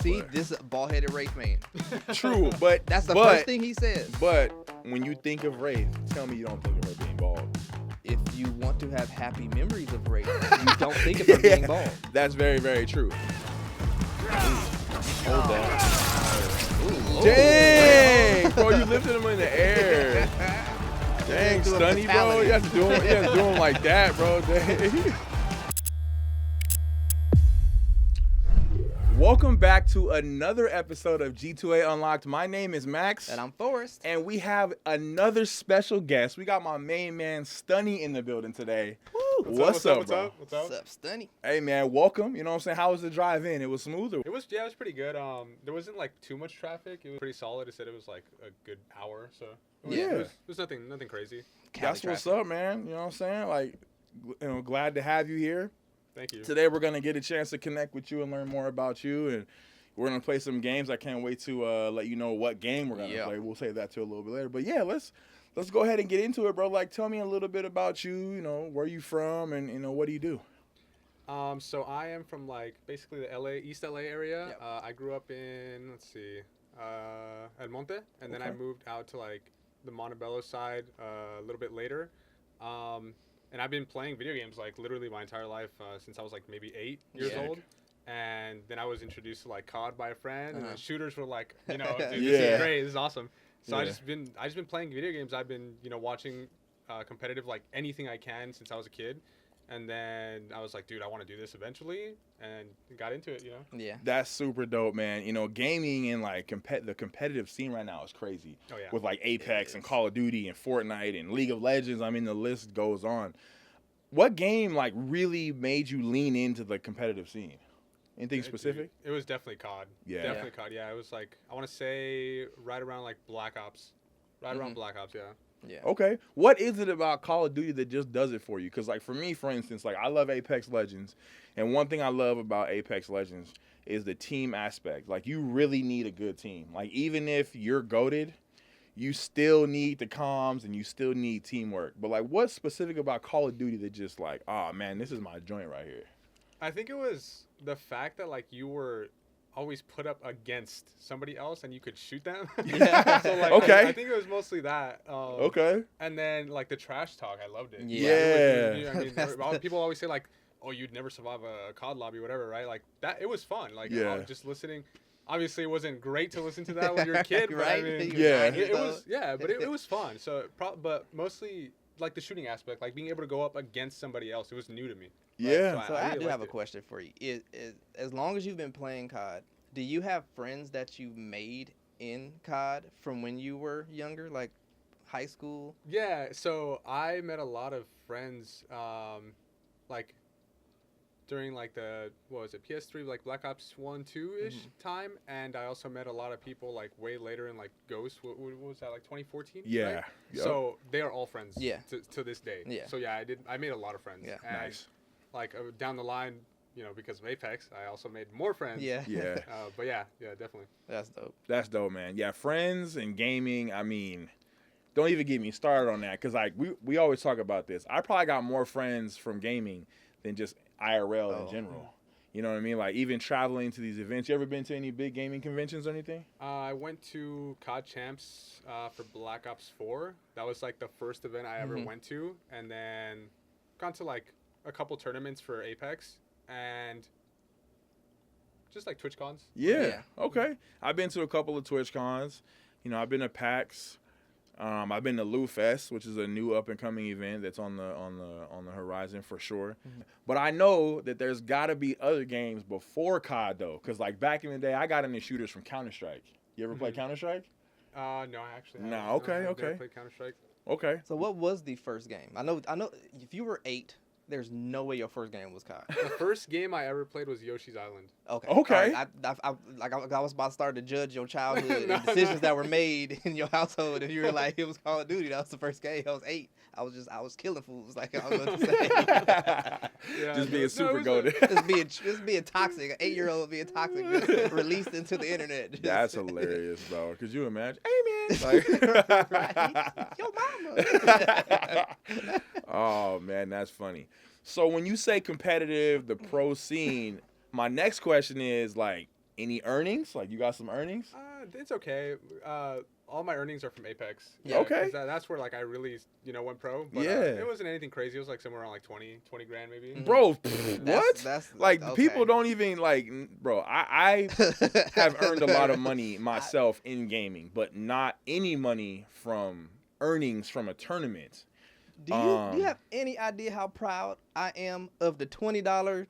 See, this bald-headed Wraith man. True, but That's the first thing he says. But when you think of Wraith, tell me you don't think of her being bald. If you want to have happy memories of Wraith, you don't think of her being bald. That's very, very true. Hold that. Ooh, Dang, bro, you lifted him in the air. Dang, Stunny, bro. You have to do him like that, bro. Dang. Welcome back to another episode of G2A Unlocked. My name is Max. And I'm Forrest. And we have another special guest. We got my main man, Stunny, in the building today. Woo. What's up, bro? What's up, Stunny? Hey, man, welcome. You know what I'm saying? How was the drive in? It was smooth? It was pretty good. There wasn't like too much traffic. It was pretty solid. It said it was like a good hour, so it was nothing crazy. That's what's up, man. You know what I'm saying? Like, you know, glad to have you here. Thank you. Today we're gonna get a chance to connect with you and learn more about you, and we're gonna play some games. I can't wait to let you know what game we're gonna play. We'll save that to a little bit later. But yeah, let's go ahead and get into it, bro. Like, tell me a little bit about you. You know, where you from, and you know, what do you do? So I am from like basically the East LA area. Yep. I grew up in El Monte, and then I moved out to like the Montebello side a little bit later. And I've been playing video games like literally my entire life since I was like maybe 8 years old. And then I was introduced to like COD by a friend, and the shooters were like, you know, dude, this is great, this is awesome. So I just been playing video games. I've been, you know, watching competitive like anything I can since I was a kid. And then I was like, dude, I want to do this eventually, and got into it, you know? Yeah. That's super dope, man. You know, gaming and like the competitive scene right now is crazy. Oh, yeah. With like Apex and Call of Duty and Fortnite and League of Legends. I mean, the list goes on. What game like really made you lean into the competitive scene? Anything specific? It was definitely COD. Yeah. Definitely COD. Yeah, it was like, I want to say right around like Black Ops. Right around Black Ops, yeah. Yeah. Okay. What is it about Call of Duty that just does it for you? Because, like, for me, for instance, like, I love Apex Legends. And one thing I love about Apex Legends is the team aspect. Like, you really need a good team. Like, even if you're goated, you still need the comms and you still need teamwork. But, like, what's specific about Call of Duty that just, like, oh, man, this is my joint right here? I think it was the fact that, like, you were always put up against somebody else and you could shoot them. Yeah. So like, okay. I think it was mostly that. Okay. And then like the trash talk, I loved it. Yeah. I mean, people always say like, oh, you'd never survive a COD lobby or whatever, right? Like that, it was fun. Like just listening. Obviously, it wasn't great to listen to that when you're a kid, but right? I mean, it was fun. So, but mostly like the shooting aspect, like being able to go up against somebody else, it was new to me. Yeah. So I do have a question for you. As long as you've been playing COD, do you have friends that you made in COD from when you were younger, like high school? Yeah, so I met a lot of friends, like during like the PS3, like Black Ops 1, 2-ish time, and I also met a lot of people like way later in like Ghost. What was that, like 2014? Yeah. Right? Yep. So they are all friends. Yeah. To this day. Yeah. So yeah, I made a lot of friends. Yeah. And Nice. Like down the line, you know, because of Apex, I also made more friends. Yeah. Yeah. But yeah, definitely. That's dope. That's dope, man. Yeah, friends and gaming, I mean, don't even get me started on that, because like we always talk about this. I probably got more friends from gaming than just IRL in general. You know what I mean? Like, even traveling to these events. You ever been to any big gaming conventions or anything? I went to COD Champs for Black Ops 4. That was like the first event I ever went to. And then gone to like a couple tournaments for Apex and just like Twitch cons. Yeah. Okay. I've been to a couple of Twitch cons. You know, I've been to PAX. I've been to Lou Fest, which is a new up and coming event that's on the horizon for sure. But I know that there's got to be other games before COD though, because like back in the day, I got into shooters from Counter-Strike. You ever play Counter-Strike? No, I actually haven't. No. Okay. I've Okay. never played Counter-Strike. Okay. So what was the first game? I know. If you were 8, there's no way your first game was COD. The first game I ever played was Yoshi's Island. Okay. Okay. Right. I was about to start to judge your childhood and decisions that were made in your household, and you were like, it was Call of Duty. That was the first game. I was 8. I was killing fools, like I was going to say. Just being super goated. just being toxic. An 8-year-old being toxic, just released into the internet. That's hilarious, bro. Could you imagine? Hey, man. Like, right? Yo, mama. Oh, man, that's funny. So when you say competitive, the pro scene, my next question is, like, Any earnings? Like, you got some earnings? It's okay. All my earnings are from Apex. Yeah. Okay. 'Cause that's where like I really, went pro. But, Yeah. it wasn't anything crazy. It was like somewhere around like 20 grand maybe. Bro, That's- what? that's- like, okay. people don't even, like, bro, I have earned a lot of money myself in gaming, but not any money from earnings from a tournament. Do you have any idea how proud I am of the $20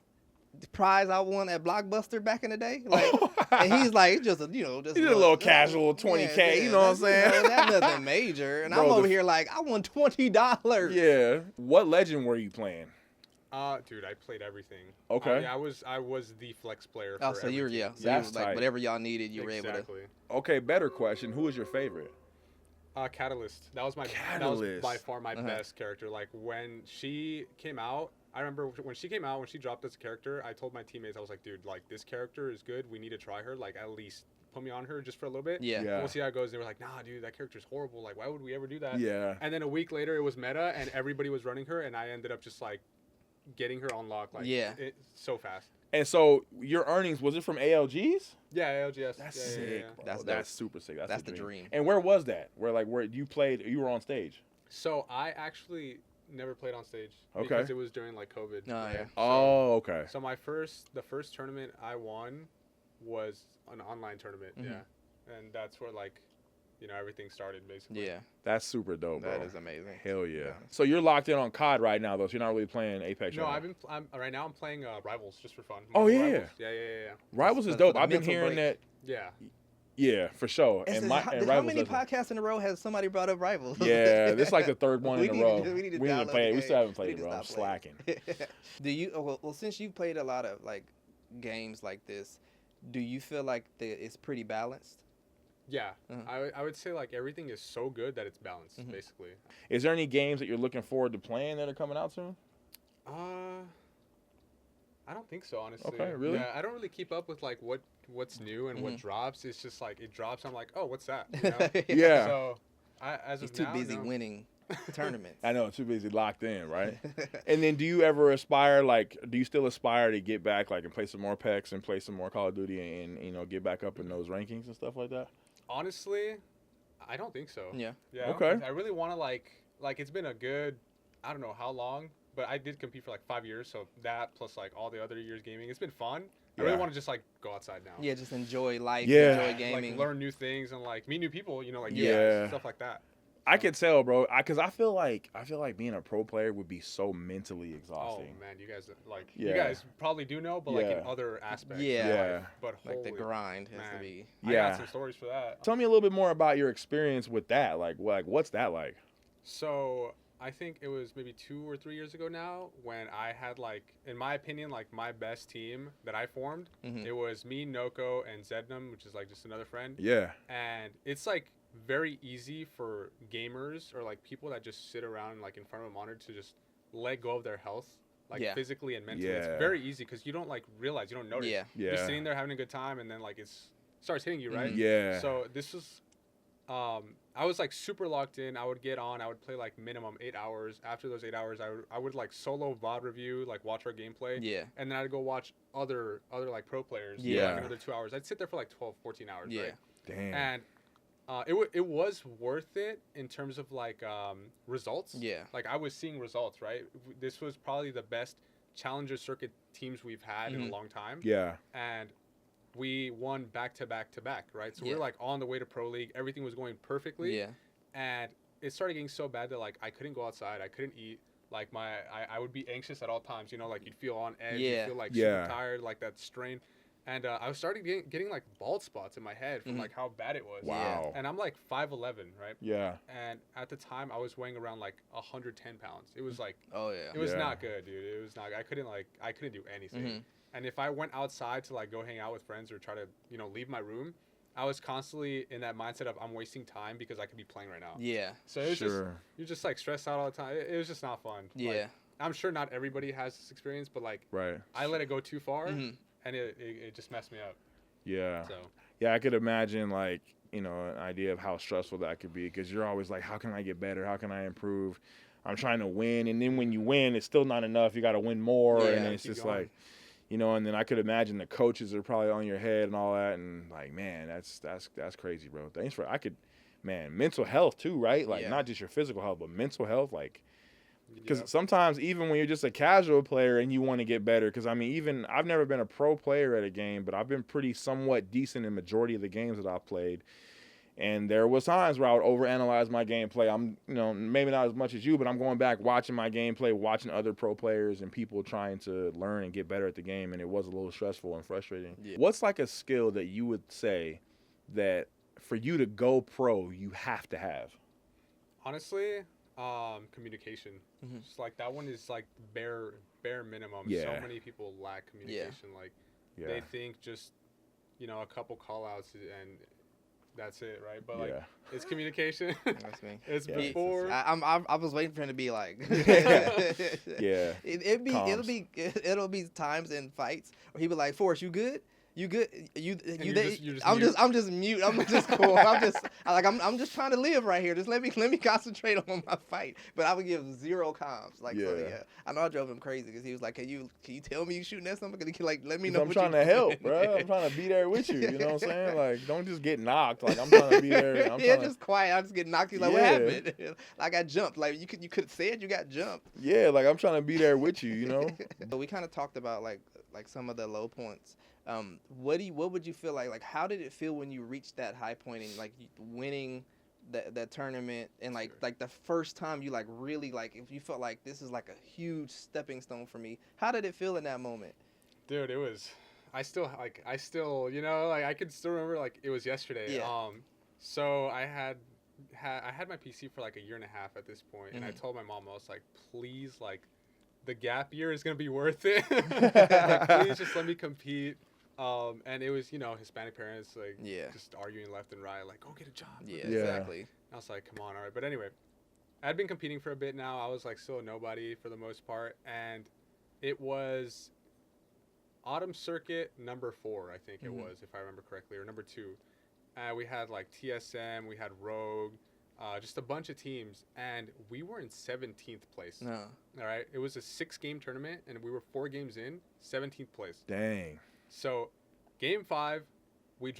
prize I won at Blockbuster back in the day? Like, and he's like, it's just a, just He did a little casual 20K, you know what I'm saying? That's nothing major. And Bro, I'm over here like, I won $20. Yeah. What legend were you playing? Dude, I played everything. Okay. I was the flex player. Oh, for so every you're team. so That's you was like tight. whatever y'all needed, you were Exactly. able Okay, better question. Who was your favorite? Catalyst. That was Catalyst. by far my Uh-huh. best character. Like when she came out, I remember when she came out, when she dropped as a character, I told my teammates, I was like, dude, like this character is good. We need to try her. Like at least put me on her just for a little bit. Yeah. Yeah. We'll see how it goes. They were like, nah, dude, that character's horrible. Like, why would we ever do that? Yeah. And then a week later, it was meta, and everybody was running her, and I ended up just like getting her unlocked. Like, Yeah. so fast. And so your earnings, was it from ALGs? Yeah, LGS. That's yeah, sick. yeah. Bro. That's That's dope. super sick. That's the dream. And where was that? Where you played? You were on stage. So I actually never played on stage. Okay. Because it was during like COVID. Oh, yeah. Oh, okay. So the first tournament I won was an online tournament. Mhm. Yeah. And that's where like, everything started basically. Yeah, That's super dope, bro. that is amazing. Hell yeah. Yeah. So you're locked in on COD right now, though. So you're not really playing Apex. No, right now. I'm right now I'm playing Rivals just for fun. Oh, yeah. Rivals. Yeah. Rivals is For dope. the I've been mental hearing break. that. Yeah. Yeah, for sure. And How Rivals many doesn't. podcasts in a row has somebody brought up Rivals? Yeah, this is like the third one We in a need row. to- we need to to download play it. the We still game. haven't played We it, need bro. to I'm stop playing. slacking. Do you? Well, since you've played a lot of like games like this, do you feel like it's pretty balanced? Yeah. Uh-huh. I would say like everything is so good that it's balanced Mhm. basically. Is there any games that you're looking forward to playing that are coming out soon? I don't think so, honestly. Okay, really? Yeah, I don't really keep up with like what's new and what Mhm. drops. It's just like it drops. I'm like, oh, what's that? You know? Yeah. So, as He's of too now, busy no. winning tournaments. I know, too busy locked in, right? And then do you ever aspire, like, do you still aspire to get back, like, and play some more PEX and play some more Call of Duty and get back up in those rankings and stuff like that? Honestly, I don't think so. Yeah. Yeah. I don't Okay. think- I really want to like it's been a good, I don't know how long, but I did compete for like 5 years. So that plus like all the other years gaming, it's been fun. I really Yeah. want to just like go outside now. Yeah, just enjoy life, Yeah. enjoy gaming. Like learn new things and like meet new people. Like you Yeah. guys, stuff like that. I could tell, bro, because I feel like being a pro player would be so mentally Oh exhausting. man, you guys like Yeah. you guys probably do know, but like in Yeah. other aspects. Yeah. of Yeah. life, but like the holy, grind has to man. be. I Yeah. got some stories for that. Tell me a little bit more about your experience with that. Like what's that like? So I think it was maybe 2 or 3 years ago now when I had like, in my opinion, like my best team that I formed. Mhm. It was me, Noko, and Zednam, which is like just another friend. Yeah. And it's like very easy for gamers or like people that just sit around like in front of a monitor to just let go of their health, like Yeah. physically and mentally. Yeah. It's very easy because you don't like realize, you don't notice. Yeah. Yeah. You're sitting there having a good time and then like starts hitting you, right? Mhm. Yeah. So this was, I was like super locked in. I would get on. I would play like minimum 8 hours. After those 8 hours, I would like solo VOD review, like watch our gameplay, Yeah. and then I'd go watch other like pro players. for, Yeah. like another 2 hours. I'd sit there for like 12, 14 hours. Yeah. Right? Damn. And it was worth it in terms of like results. Yeah. Like I was seeing results. Right. This was probably the best challenger circuit teams we've had in a Mhm. long time. Yeah. And we won back to back to back, right? So we Yeah. we're like on the way to pro league. Everything was going perfectly. Yeah. And it started getting so bad that like I couldn't go outside. I couldn't eat. Like I would be anxious at all times. Like you'd feel on edge. Yeah. You'd feel like Yeah. super tired, like that strain. And I was starting getting like bald spots in my head from Mhm. like how bad it was. Wow. And I'm like 5'11", right? Yeah. And at the time I was weighing around like 110 pounds. It was like Oh yeah. it was Yeah. not good, dude. It was not. I couldn't do anything. Mhm. And if I went outside to like go hang out with friends or try to leave my room, I was constantly in that mindset of I'm wasting time because I could be playing right now. Yeah. So it was Sure. you're just like stressed out all the time. It was just not fun. Yeah. Like, I'm sure not everybody has this experience, but like Right. I let it go too far, Mhm. and it just messed me up. Yeah. So Yeah, I could imagine like, an idea of how stressful that could be because you're always like, how can I get better? How can I improve? I'm trying to win. And then when you win, it's still not enough. You got to win more. Yeah, and then it's keep just going. like, you know, and then I could imagine the coaches are probably on your head and all that, and like, man, that's crazy, bro. Thanks for mental health too, right? Like not just your physical health, but mental health, like. Because sometimes even when you're just a casual player and you want to get better, because I mean, even I've never been a pro player at a game, but I've been pretty somewhat decent in majority of the games that I've played. And there was times where I would overanalyze my gameplay. I'm, you know, maybe not as much as you, but I'm going back watching my gameplay, watching other pro players and people trying to learn and get better at the game, and it was a little stressful and frustrating. Yeah. What's like a skill that you would say that for you to go pro, you have to have? Honestly, communication. Just like that one is like bare minimum. Yeah. So many people lack communication. Like they think just, you know, a couple call outs and that's it, right? But like it's communication. That's me. It's before. I was waiting for him to be like. It'll be times in fights where he be like, Forrest, you good? You good? I'm just mute. I'm just cool. I'm just trying to live right here. Just let me concentrate on my fight. But I would give zero comms. Like I know I drove him crazy because he was like, can you tell me you shooting at something? Like let me know. I'm trying to help, bro. I'm trying to be there with you. You know what I'm saying? Like don't just get knocked. Like I'm trying to be there. Just quiet. I just get knocked. He's like, what happened? Like I jumped. Like you could have said you got jumped. Yeah, like I'm trying to be there with you. You know. So we kind of talked about like some of the low points. What would you feel like? Like, how did it feel when you reached that high point and like winning that tournament and like the first time you like really like if you felt like this is like a huge stepping stone for me? How did it feel in that moment? Dude, it was. I still you know like I can still remember like it was yesterday. Yeah. So I had my PC for like a year and a half at this point, and I told my mom, I was like, please, like the gap year is gonna be worth it. Like, please just let me compete. And it was, you know, Hispanic parents, like, just arguing left and right, like, go get a job. Yeah, exactly. I was like, come on, all right. But anyway, I'd been competing for a bit now. I was, like, still a nobody for the most part. And it was Autumn Circuit number 4, I think it was, if I remember correctly, or number 2. We had, like, TSM, we had Rogue, just a bunch of teams. And we were in 17th place. No. All right? It was a 6-game tournament, and we were 4 games in, 17th place. Dang. So, game 5, we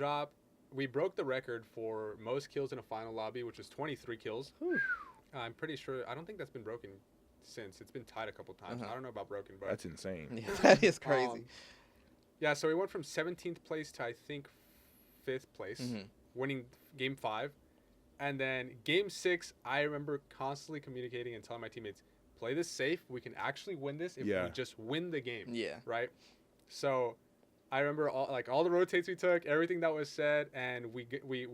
broke the record for most kills in a final lobby, which was 23 kills. I'm pretty sure, I don't think that's been broken since. It's been tied a couple times. I don't know about broken, but that's insane. Yeah, that is crazy. So we went from 17th place to I think 5th place, winning game 5. And then game 6, I remember constantly communicating and telling my teammates, play this safe. We can actually win this if we just win the game. Yeah. Right? So I remember all the rotates we took, everything that was said, and we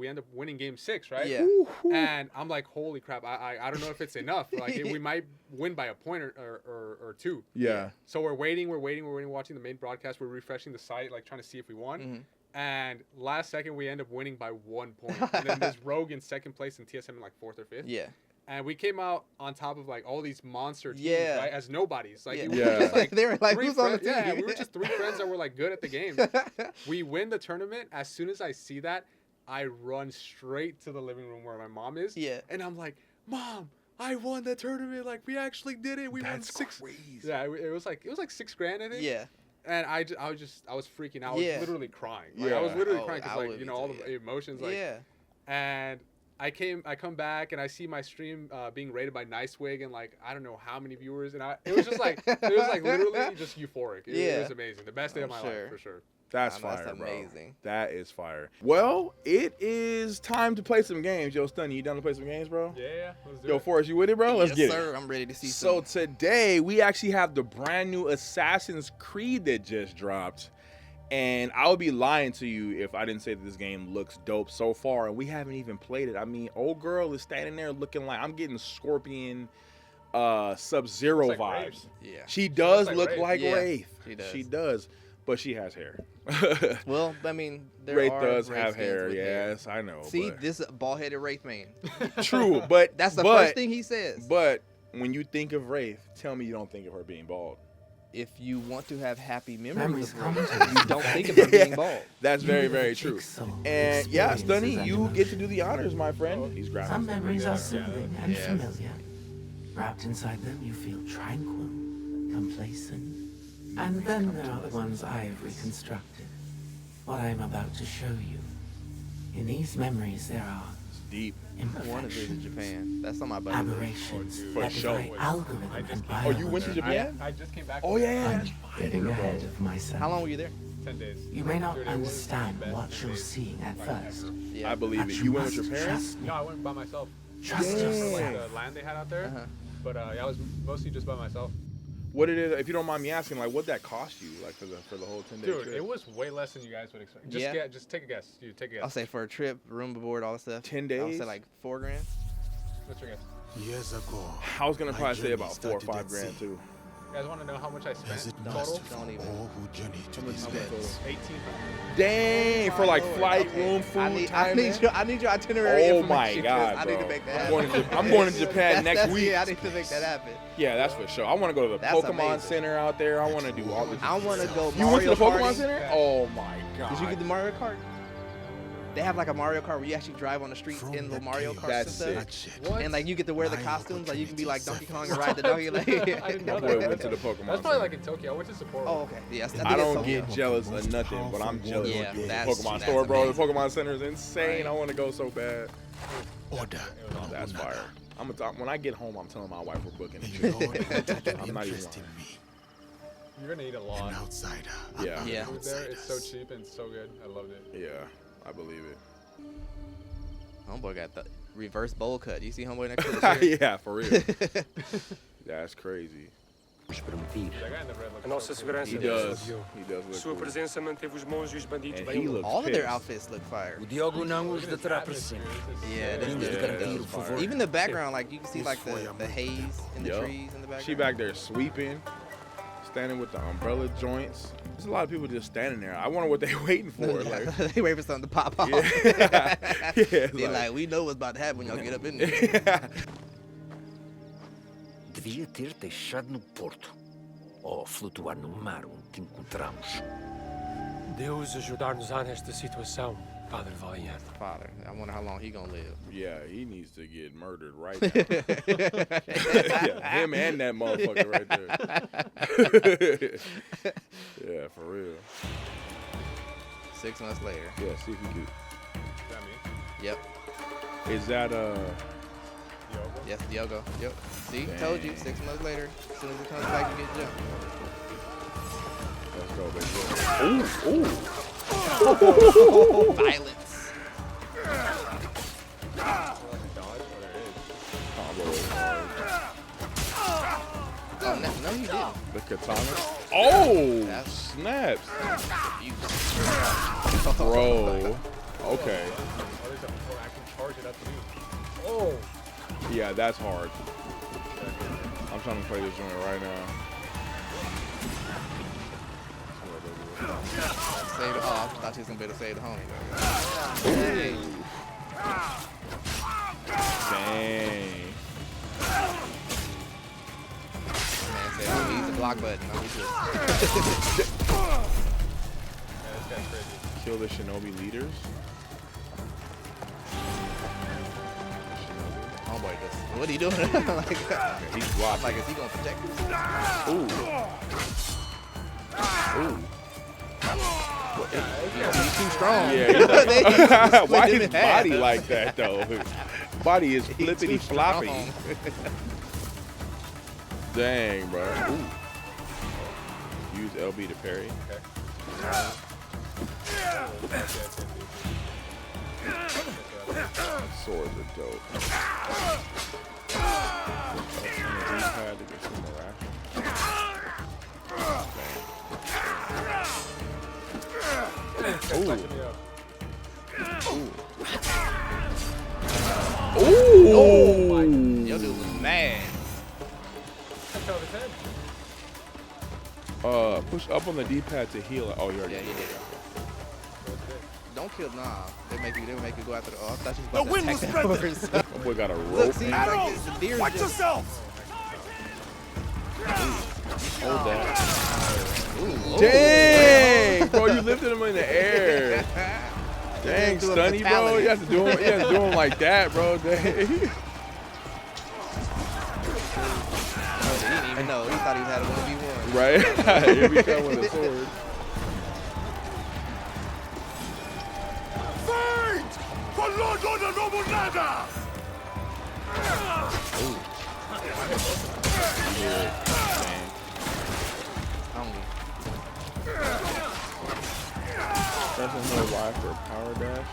end up winning game 6, right? Yeah. And I'm like, holy crap! I don't know if it's enough. Like we might win by a point or 2. Yeah. So we're waiting, watching the main broadcast. We're refreshing the site, like trying to see if we won. And last second, we end up winning by 1 point. And then there's Rogue in 2nd place and TSM in like 4th or 5th. Yeah. And we came out on top of like all these monster teams, right? As nobodies. Like we were just like they were like, who's on the team? Yeah, we were just 3 friends that were like good at the game. We win the tournament. As soon as I see that, I run straight to the living room where my mom is. Yeah. And I'm like, Mom, I won the tournament. Like we actually did it. We won 6. Crazy. Yeah, it was like $6,000, I think. Yeah. And I was freaking out. I was literally crying. Like, Yeah. I was literally crying because like, you know, all the emotions. Like, and I come back and I see my stream being rated by Nicewig and like I don't know how many viewers, and it was just like literally just euphoric. It was amazing. The best day of my life for sure. That's fire, that's bro. amazing. That is fire. Well, it is time to play some games. Yo, Stunny, you down to play some games, bro? Yeah, let's do it. Yo, Forrest, you with it, bro? Let's get it. Yes, sir. I'm ready to see So today, we actually have the brand new Assassin's Creed that just dropped. And I would be lying to you if I didn't say that this game looks dope so far. And we haven't even played it. I mean, old girl is standing there looking like I'm getting Scorpion Sub-Zero like vibes. Wraith. Yeah. She does like look Wraith. like Yeah, Wraith. she does. But she has hair. Well, I mean, Wraith does have hair. Yes, hair. I know. See, this bald-headed Wraith man. True, but that's the first thing he says. But when you think of Wraith, tell me you don't think of her being bald. If you want to have happy memories of Wraith, you don't think of her being bald. That's very, very true. And yeah, Stunny, you get to do the honors, my friend. He's grabbing. Some memories are soothing and familiar. Wrapped inside them, you feel tranquil, complacent, And then there are the ones I've reconstructed. What I'm about to show you. In these memories there are It's deep. I want to visit imperfections, Japan. That's on my bucket list. aberrations For that sure. defy algorithm and Oh, you went to biology. Japan? I just came back. Oh from yeah. I'm getting ahead of myself. How long were you there? 10 days. You may not Dude, it was understand the best what 10 you're days seeing at I've first. ever. Yeah. I believe But it. You went with your must parents? trust me. No, I went by myself. Trust Dang. For yourself. like the land they had out there. Uh-huh. But yeah, I was mostly just by myself. What did it? If you don't mind me asking, like, what that cost you, like, for the whole 10-day Dude, trip? it was way less than you guys would expect. Just Yeah. just take a guess. You take a guess. I'll say for a trip, room and board, all that stuff. 10 I'll days? say like $4 grand. What's your guess? Years ago, I was gonna my probably say journey about 4 or started 5 at grand sea. too. You guys want to know how much I As spent it total? must for Don't even. all who journey to How much this you place. spent 1,800. Dang, for like Lord, flight, okay. room, food, I need time. your itinerary Oh my information, 'cause God, I bro! need to make that I'm happen. going to, I'm going to Japan next week. Yeah, I need to make that happen. Yeah, that's for sure. I want to go to the That's Pokemon amazing. Center out there. I want to do all the. I want to go You went to Mario the Pokemon Karting. Center? Oh my god! Did you get the Mario Kart? They have like a Mario Kart where you actually drive on the streets From in the that Mario cave, Karts That's and stuff. sick. What? And like you get to wear the My costumes, like you can be like Donkey opportunities. Kong and ride the donkey. Like, I didn't know Boy that. went to the Pokemon That's probably Center. like in Tokyo. I went to Sapporo. Oh, okay. Yes, I don't so. get jealous of nothing, but I'm jealous Yeah, of the that's- Pokemon that's store, bro. amazing. The Pokemon Center is insane. Right. I want to go so bad. Order. That's fire. I'm gonna talk, when I get home, I'm telling my wife we're booking a And trip. you know what? I'm not even Interest in lying. me, You're gonna eat a an lot. outsider. Yeah. Yeah. Food there, it's so cheap and so good. I loved it. Yeah, I believe it. Homeboy got the reverse bowl cut. You see Homeboy next to the chair? Yeah, for real. That's crazy. That guy in the red looks A nossa so cool. segurança He does. He does look Sua cool. presença manteve os monges e os bandidos And bem he looks All of their pissed. outfits look fire. O Diogo não os Look at his deterá para atmosphere. sempre. This is Yeah, so this Temos is de Yeah, garantir that's o fire. favor. Even the background, like you can see This like the way haze in the Yup. trees in the background. She back there sweeping, standing with the umbrella joints. There's a lot of people just standing there. I wonder what they waiting for. Like, they wait for something to pop off. yeah, it's They're like, we know what's about to happen when y'all get up in there. Devia ter deixado no porto. Ou flutuar no mar onde te encontramos. Deus ajudar-nos-á nesta situação, Padre Valiente. Father, I wonder how long he gonna live. yeah, he needs to get murdered right now. Yeah, him and that motherfucker right there. Yeah, for real. 6 months later. Yeah, see if you can. Is that me? Yep. Is that Diogo? Yes, Diogo. Yep. See, Dang. told you. 6 months later, as soon as it comes back, you get jumped. Let's go, baby. Ooh, ooh. Violence. Dodge? Oh, there it is. Combo. Oh, no, you didn't. The katana. Oh, That's- snaps. You. Bro. Okay. Oh, there's a, oh, I can charge it up too. Oh! Yeah, that's hard. I'm trying to play this joint right now. Save it. Oh, I thought you was gonna be able to save the homie. Hey. Dang. Man said, oh, he's the block button. No, he's just. Yeah, this guy's crazy. Kill the shinobi leaders. Homeboy just. What are you doing? Like, He's I'm blocking. like, is he gonna protect us? Ooh. Ooh. He's too strong. Yeah. They just split Why him his in half. body like that though? His body is He's flippity too floppy. strong. Dang, bro. Ooh. Use LB to parry. Swords are dope. D-pad to get some more action. Ooh. Ooh. Ooh. Yo, dude was mad. Push up on the D-pad to heal it. Oh, you already Yeah, he did. did. Don't kill. Nah, they make you go after the. Oh, I thought you was about The wind to was attack that horse. My boy got a Look, rope. see, like it's the deer Watch just. yourself! Hold that. Ooh, Dang, bro, you lifted him in the air. ooh. Dang, Do a Stunny, bro. fatality. You have to do him like that, bro. Dang. He didn't even know. He thought he had a 1v1. Right? Here we come with a sword. Fight for Lord Order Nobunaga! That's another Y for a power dash.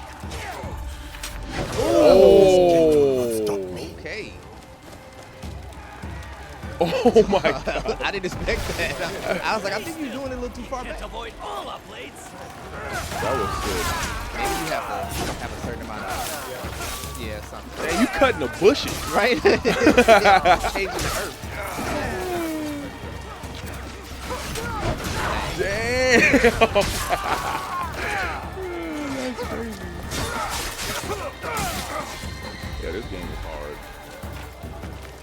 Oh! Okay. Oh my god. I didn't expect that. I was like, I think you're doing it a little too far back. Avoid all our blades. That was sick. Maybe you have to have a certain amount of, something. Man, you cutting the bushes. Right? Changing the earth. Damn. That's crazy. Yeah, this game is hard.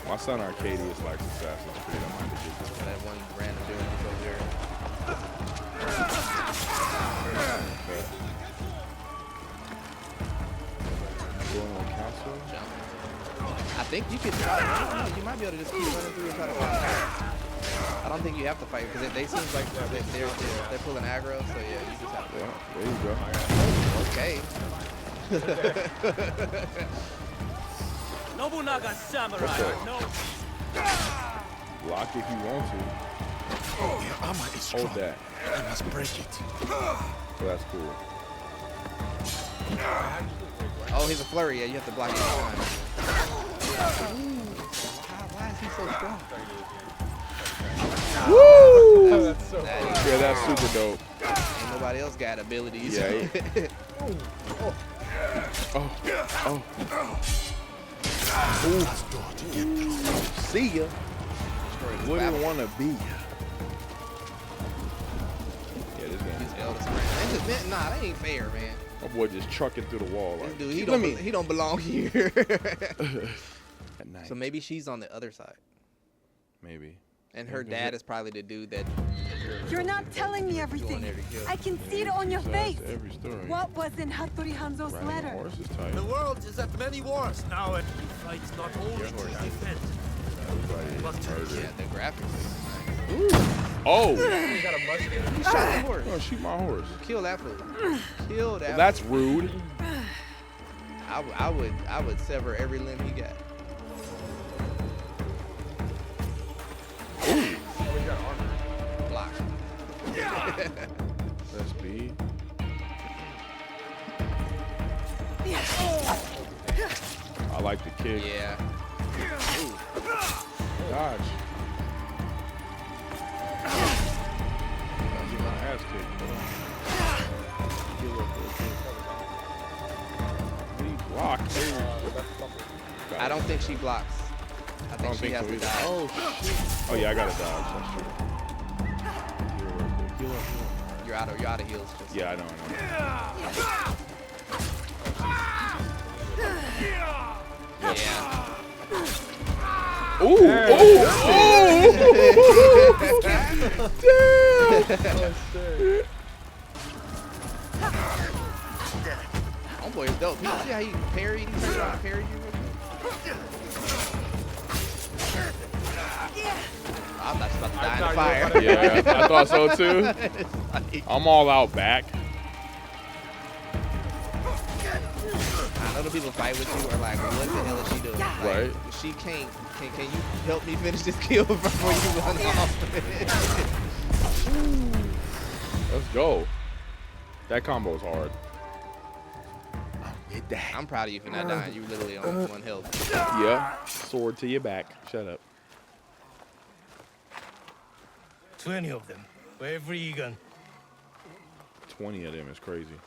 My son Arcadius likes Assassin's Creed. I'm going to get this. That one random dude is over there. Going on castle. Jump. I think you could try. You might be able to just keep running through and try to find out. I don't think you have to fight because they seem like they're pulling aggro. So yeah, you just have to. Yeah, there you go. Okay. Nobunaga samurai. No. Block if you want to. Your armor is strong. Hold that. I must break it. So that's cool. Oh, he's a flurry. Yeah, you have to block it every time. Why is he so strong? Woo! That's so cool. Yeah, that's super dope. Ain't nobody else got abilities. Yeah. Oh. Let's go to get through. See ya. Wouldn't want to be. Yeah, this game. He's eldest friend. Nah, that ain't fair, man. My boy just trucking through the wall. This Like, dude, let me. he don't belong here. At night. So maybe she's on the other side, Maybe. and her dad is probably the dude that. You're not telling me everything. there to kill. I can see it on your face. Every story. What was in Hattori Hanzo's Riding a letter? horse is tight. The world is at many wars now, and he fights not only to defend, but to Yeah, the graphics. Oh! He got a musket. Who shot the horse? Oh, shoot my horse. Kill that fool. Kill that. Well, that's rude. fool. I would sever every limb he got. Block. That's speed. I like the kick. Yeah. Dodge. Get my ass kicked. He blocked. I don't think she blocks. I think she has to either. die. Oh, shit. Oh, yeah, I got to dodge. That's true. Heal up. You're out of heals. Just Yeah, I know. Yeah. Ooh! Homeboy is dope. You see how he parried? He parried you? I thought she was about to die in the fire. Yeah, I thought so too. I'm all out back. I know the people fight with you are like, what the hell is she doing? Like, Right. She can't. Can you help me finish this kill before you run off? Let's go. That combo is hard. I'm with that. I'm proud of you for not dying. You literally on 1 health. Yeah. Sword to your back. Shut up. 20 of them. Every gun. 20 of them is crazy.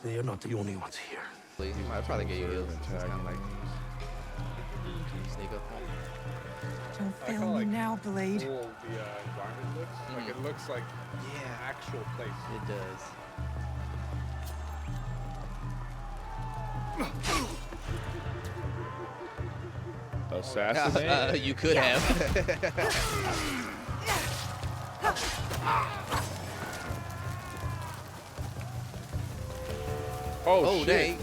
They are not the only ones here. Please, he might probably get you heals. It's kind of like sneak up on. Don't I fail kinda me like now, Blade. cool the environment looks. Like it looks like an actual place. It does. Assassinate? You could have. Oh, Oh, shit. dang.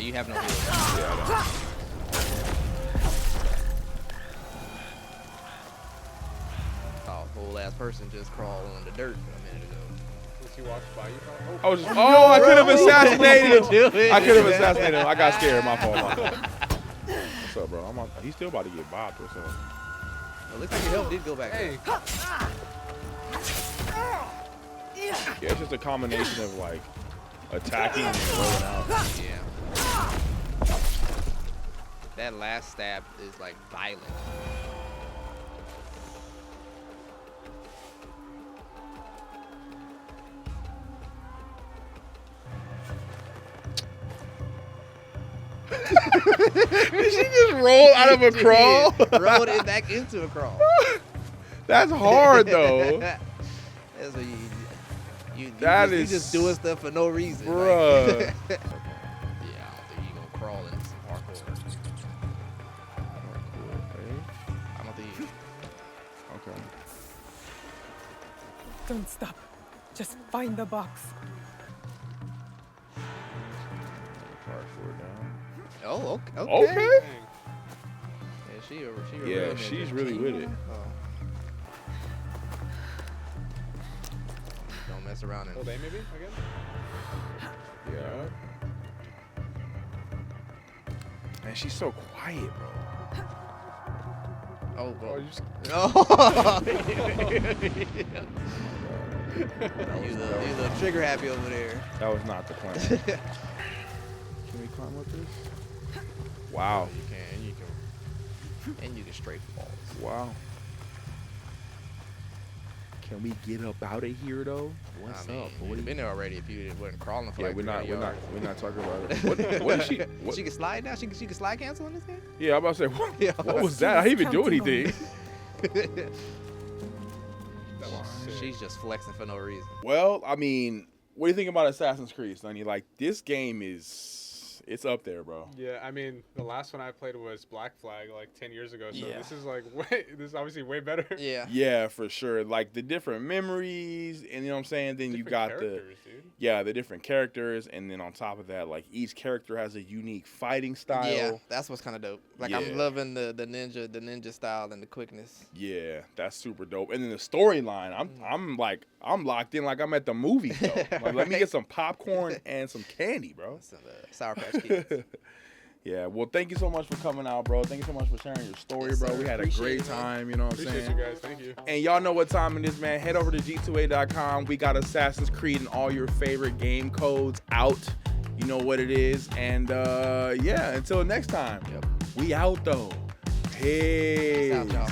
Yeah, you have no healing. Yeah, I don't. Oh, whole ass person just crawled on the dirt a minute ago. Was he walked by you? I was just, I could have assassinated him. I could have assassinated him. I got scared. My fault. What's up, bro? He's still about to get bopped or something. It looks like your health did go back. Hey. Yeah, it's just a combination of like attacking and rolling out. Yeah. That last stab is like violent. Did she just roll out of a crawl? Rolled it back into a crawl. That's hard though. That's what you just doing stuff for no reason. Bruh. Like, yeah, I don't think you gonna crawl into some hardcore. I don't think you. Okay. Don't stop. Just find the box. Oh, okay. Okay. Yeah, she a Yeah, real she's ninja. really with it. Oh. Don't mess around and Hold A maybe again? Yeah. Man, she's so quiet, bro. oh, Oh, you just you look trigger happy over there. That was not the plan. Can we climb up this? Wow. And you can straight falls. Wow. Can we get up out of here though? What's up, boy? You'd have been there already if you wasn't crawling for Yeah, like we're not 300 yards. talking about it. What is she? What? She can slide now. She can slide cancel in this game. Yeah, I'm about to say what, Yeah. what was that? I didn't even do anything. She's just flexing for no reason. Well, I mean, what do you think about Assassin's Creed, Stunny? Like, this game it's up there, bro. Yeah, I mean, the last one I played was Black Flag like 10 years ago, so Yeah. this is obviously way better. Yeah. Yeah, for sure. Like the different memories, and you know what I'm saying. Then you got Dude. the different characters, and then on top of that, like each character has a unique fighting style. Yeah, that's what's kind of dope. Like Yeah. I'm loving the ninja style and the quickness. Yeah, that's super dope. And then the storyline, I'm locked in like I'm at the movies though. Like, let me get some popcorn and some candy, bro. Some Sour Patch Kids. Yeah, well, thank you so much for coming out, bro. Thank you so much for sharing your story, Yes, bro. sir. We had a Appreciate great it, man. time, you know what I'm Appreciate saying? you guys. Thank you. And y'all know what time it is, man. Head over to G2A.com. We got Assassin's Creed and all your favorite game codes out. You know what it is. And yeah, until next time. Yep. We out though. Peace. Peace out, y'all.